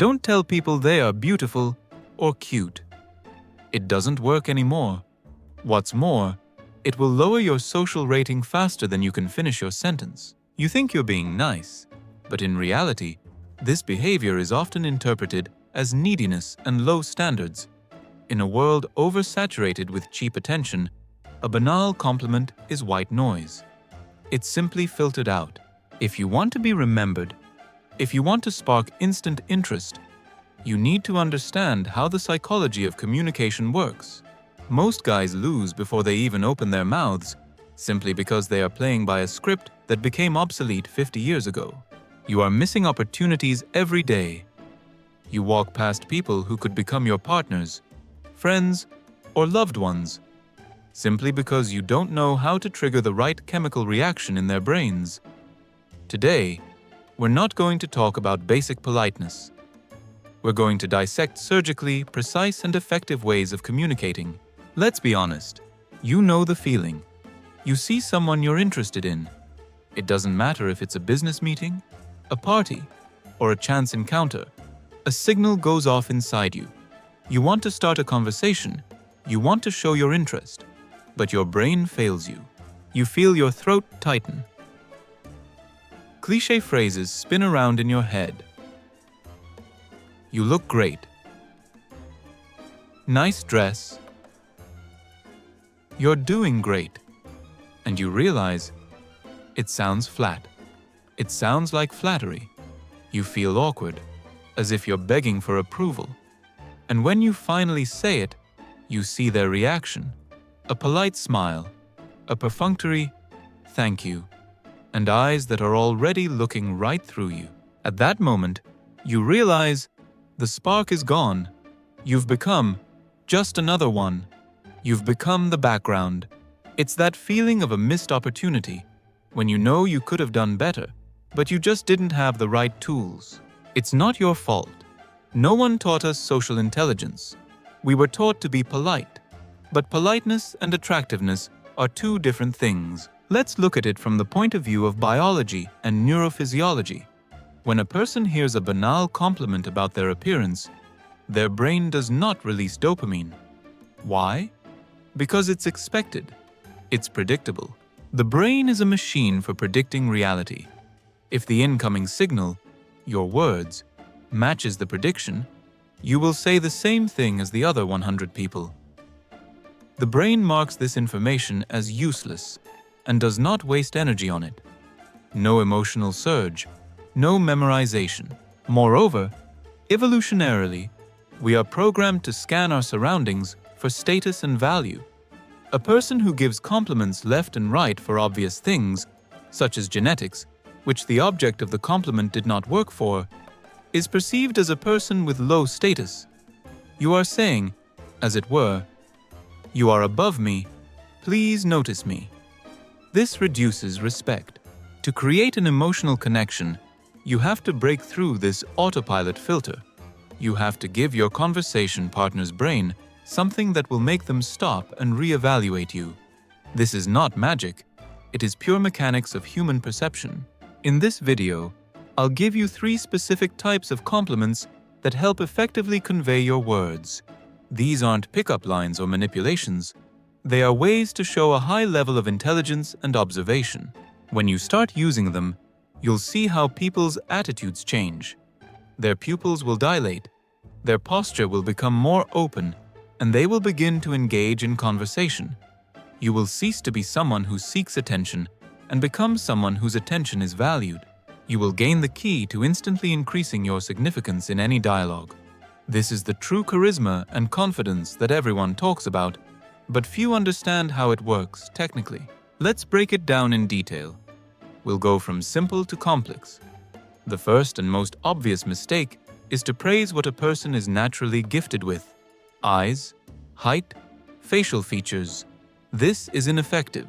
Don't tell people they are beautiful or cute. It doesn't work anymore. What's more, it will lower your social rating faster than you can finish your sentence. You think you're being nice, but in reality, this behavior is often interpreted as neediness and low standards. In a world oversaturated with cheap attention, a banal compliment is white noise. It's simply filtered out. If you want to be remembered, if you want to spark instant interest, you need to understand how the psychology of communication works. Most guys lose before they even open their mouths, simply because they are playing by a script that became obsolete 50 years ago. You are missing opportunities every day. You walk past people who could become your partners, friends, or loved ones, simply because you don't know how to trigger the right chemical reaction in their brains. Today, we're not going to talk about basic politeness. We're going to dissect surgically precise and effective ways of communicating. Let's be honest. You know the feeling. You see someone you're interested in. It doesn't matter if it's a business meeting, a party, or a chance encounter. A signal goes off inside you. You want to start a conversation. You want to show your interest. But your brain fails you. You feel your throat tighten. Cliché phrases spin around in your head. You look great. Nice dress. You're doing great. And you realize it sounds flat. It sounds like flattery. You feel awkward, as if you're begging for approval. And when you finally say it, you see their reaction. A polite smile, a perfunctory thank you, and eyes that are already looking right through you. At that moment, you realize the spark is gone. You've become just another one. You've become the background. It's that feeling of a missed opportunity, when you know you could have done better, but you just didn't have the right tools. It's not your fault. No one taught us social intelligence. We were taught to be polite. But politeness and attractiveness are two different things. Let's look at it from the point of view of biology and neurophysiology. When a person hears a banal compliment about their appearance, their brain does not release dopamine. Why? Because it's expected. It's predictable. The brain is a machine for predicting reality. If the incoming signal, your words, matches the prediction, you will say the same thing as the other 100 people. The brain marks this information as useless and does not waste energy on it. No emotional surge, no memorization. Moreover, evolutionarily, we are programmed to scan our surroundings for status and value. A person who gives compliments left and right for obvious things, such as genetics, which the object of the compliment did not work for, is perceived as a person with low status. You are saying, as it were, "You are above me, please notice me." This reduces respect. To create an emotional connection, you have to break through this autopilot filter. You have to give your conversation partner's brain something that will make them stop and reevaluate you. This is not magic. It is pure mechanics of human perception. In this video, I'll give you 3 specific types of compliments that help effectively convey your words. These aren't pickup lines or manipulations. They are ways to show a high level of intelligence and observation. When you start using them, you'll see how people's attitudes change. Their pupils will dilate, their posture will become more open, and they will begin to engage in conversation. You will cease to be someone who seeks attention and become someone whose attention is valued. You will gain the key to instantly increasing your significance in any dialogue. This is the true charisma and confidence that everyone talks about, but few understand how it works technically. Let's break it down in detail. We'll go from simple to complex. The first and most obvious mistake is to praise what a person is naturally gifted with. Eyes, height, facial features. This is ineffective.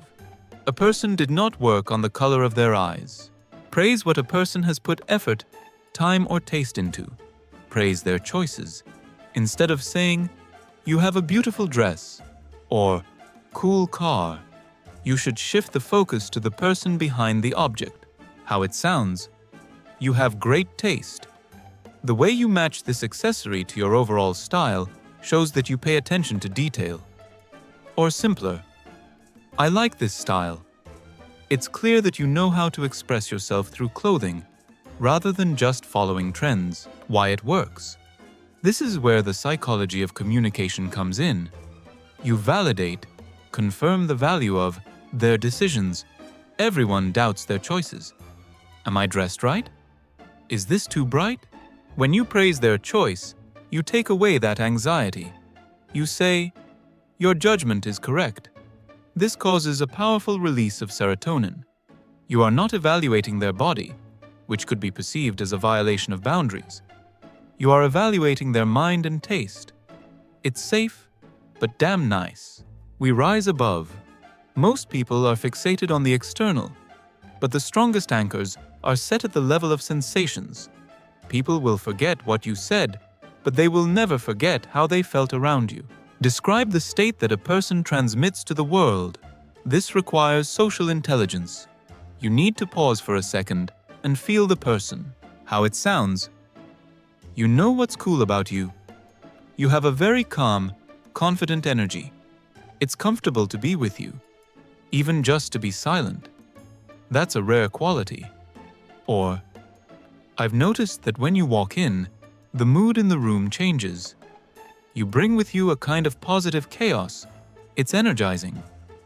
A person did not work on the color of their eyes. Praise what a person has put effort, time, or taste into. Praise their choices. Instead of saying, "You have a beautiful dress," or "cool car," you should shift the focus to the person behind the object. How it sounds. "You have great taste." The way you match this accessory to your overall style shows that you pay attention to detail. Or simpler, I like this style. It's clear that you know how to express yourself through clothing, rather than just following trends. Why it works. This is where the psychology of communication comes in. You validate, confirm the value of their decisions. Everyone doubts their choices. Am I dressed right? Is this too bright? When you praise their choice, you take away that anxiety. You say, your judgment is correct. This causes a powerful release of serotonin. You are not evaluating their body, which could be perceived as a violation of boundaries. You are evaluating their mind and taste. It's safe, but damn nice. We rise above. Most people are fixated on the external, but the strongest anchors are set at the level of sensations. People will forget what you said, but they will never forget how they felt around you. Describe the state that a person transmits to the world. This requires social intelligence. You need to pause for a second and feel the person, how it sounds. You know what's cool about you. You have a very calm, confident energy. It's comfortable to be with you, even just to be silent. That's a rare quality. Or, I've noticed that when you walk in, the mood in the room changes. You bring with you a kind of positive chaos. It's energizing.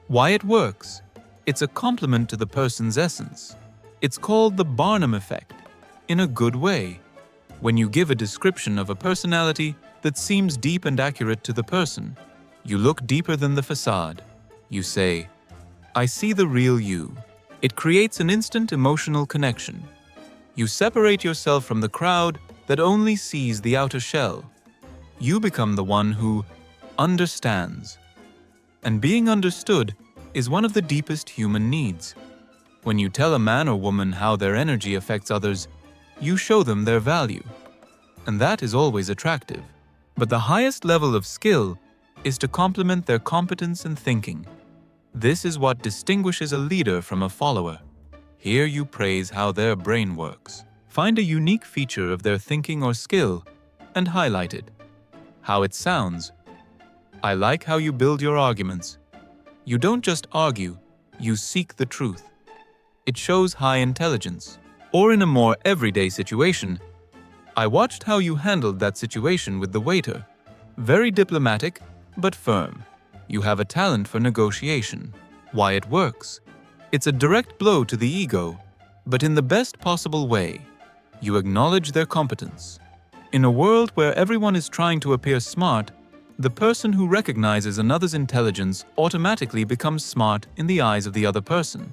Why it works? It's a compliment to the person's essence. It's called the Barnum effect, in a good way. When you give a description of a personality that seems deep and accurate to the person, you look deeper than the facade. You say, I see the real you. It creates an instant emotional connection. You separate yourself from the crowd that only sees the outer shell. You become the one who understands. And being understood is one of the deepest human needs. When you tell a man or woman how their energy affects others, you show them their value. And that is always attractive. But the highest level of skill is to complement their competence and thinking. This is what distinguishes a leader from a follower. Here you praise how their brain works. Find a unique feature of their thinking or skill and highlight it. How it sounds. I like how you build your arguments. You don't just argue, you seek the truth. It shows high intelligence. Or in a more everyday situation, I watched how you handled that situation with the waiter. Very diplomatic, but firm. You have a talent for negotiation. Why it works? It's a direct blow to the ego, but in the best possible way. You acknowledge their competence. In a world where everyone is trying to appear smart, the person who recognizes another's intelligence automatically becomes smart in the eyes of the other person.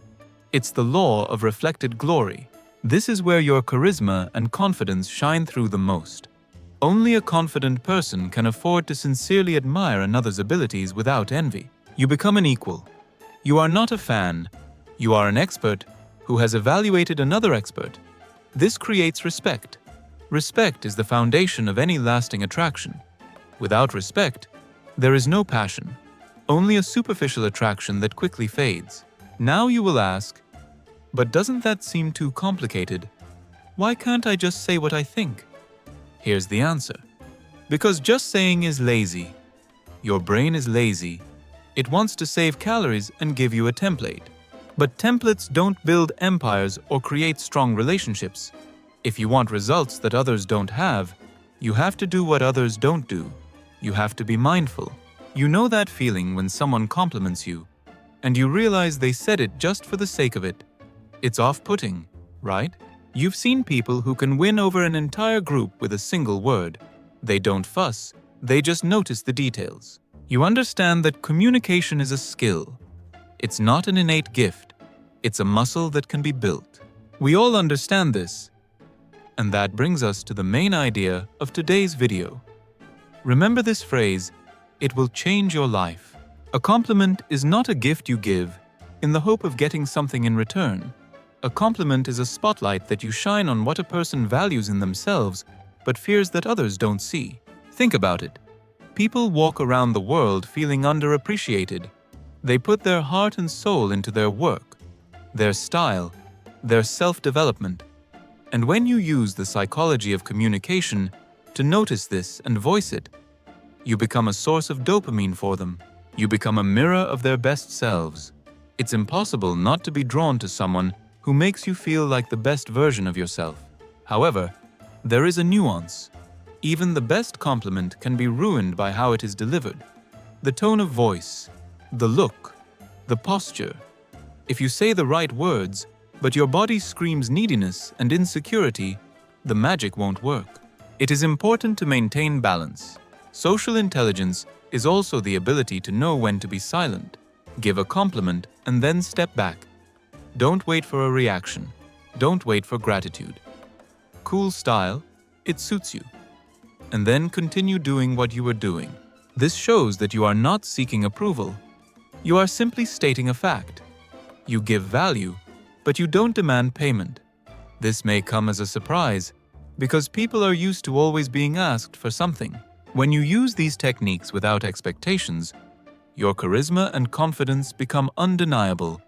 It's the law of reflected glory. This is where your charisma and confidence shine through the most. Only a confident person can afford to sincerely admire another's abilities without envy. You become an equal. You are not a fan. You are an expert who has evaluated another expert. This creates respect. Respect is the foundation of any lasting attraction. Without respect, there is no passion, only a superficial attraction that quickly fades. Now you will ask, but doesn't that seem too complicated? Why can't I just say what I think? Here's the answer. Because just saying is lazy. Your brain is lazy. It wants to save calories and give you a template. But templates don't build empires or create strong relationships. If you want results that others don't have, you have to do what others don't do. You have to be mindful. You know that feeling when someone compliments you, and you realize they said it just for the sake of it. It's off-putting, right? You've seen people who can win over an entire group with a single word. They don't fuss, they just notice the details. You understand that communication is a skill. It's not an innate gift. It's a muscle that can be built. We all understand this. And that brings us to the main idea of today's video. Remember this phrase, it will change your life. A compliment is not a gift you give in the hope of getting something in return. A compliment is a spotlight that you shine on what a person values in themselves but fears that others don't see. Think about it. People walk around the world feeling underappreciated. They put their heart and soul into their work, their style, their self-development. And when you use the psychology of communication to notice this and voice it, you become a source of dopamine for them. You become a mirror of their best selves. It's impossible not to be drawn to someone who makes you feel like the best version of yourself. However, there is a nuance. Even the best compliment can be ruined by how it is delivered. The tone of voice, the look, the posture. If you say the right words, but your body screams neediness and insecurity, the magic won't work. It is important to maintain balance. Social intelligence is also the ability to know when to be silent, give a compliment, and then step back. Don't wait for a reaction. Don't wait for gratitude. Cool style, it suits you. And then continue doing what you were doing. This shows that you are not seeking approval. You are simply stating a fact. You give value, but you don't demand payment. This may come as a surprise, because people are used to always being asked for something. When you use these techniques without expectations, your charisma and confidence become undeniable,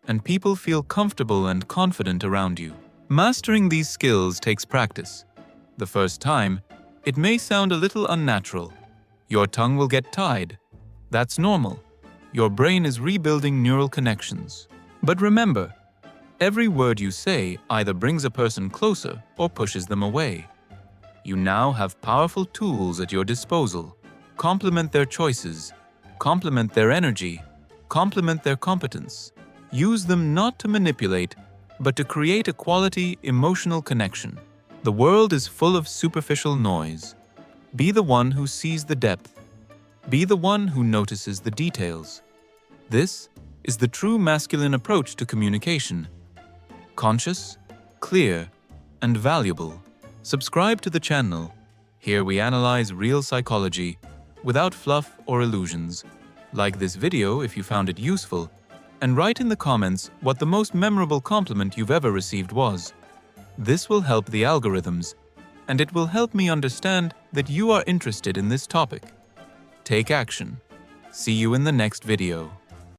and people feel comfortable and confident around you. Mastering these skills takes practice. The first time, it may sound a little unnatural. Your tongue will get tied. That's normal. Your brain is rebuilding neural connections. But remember, every word you say either brings a person closer or pushes them away. You now have powerful tools at your disposal. Complement their choices, complement their energy, complement their competence. Use them not to manipulate, but to create a quality, emotional connection. The world is full of superficial noise. Be the one who sees the depth. Be the one who notices the details. This is the true masculine approach to communication. Conscious, clear, and valuable. Subscribe to the channel. Here we analyze real psychology without fluff or illusions. Like this video if you found it useful, and write in the comments what the most memorable compliment you've ever received was. This will help the algorithms, and it will help me understand that you are interested in this topic. Take action. See you in the next video.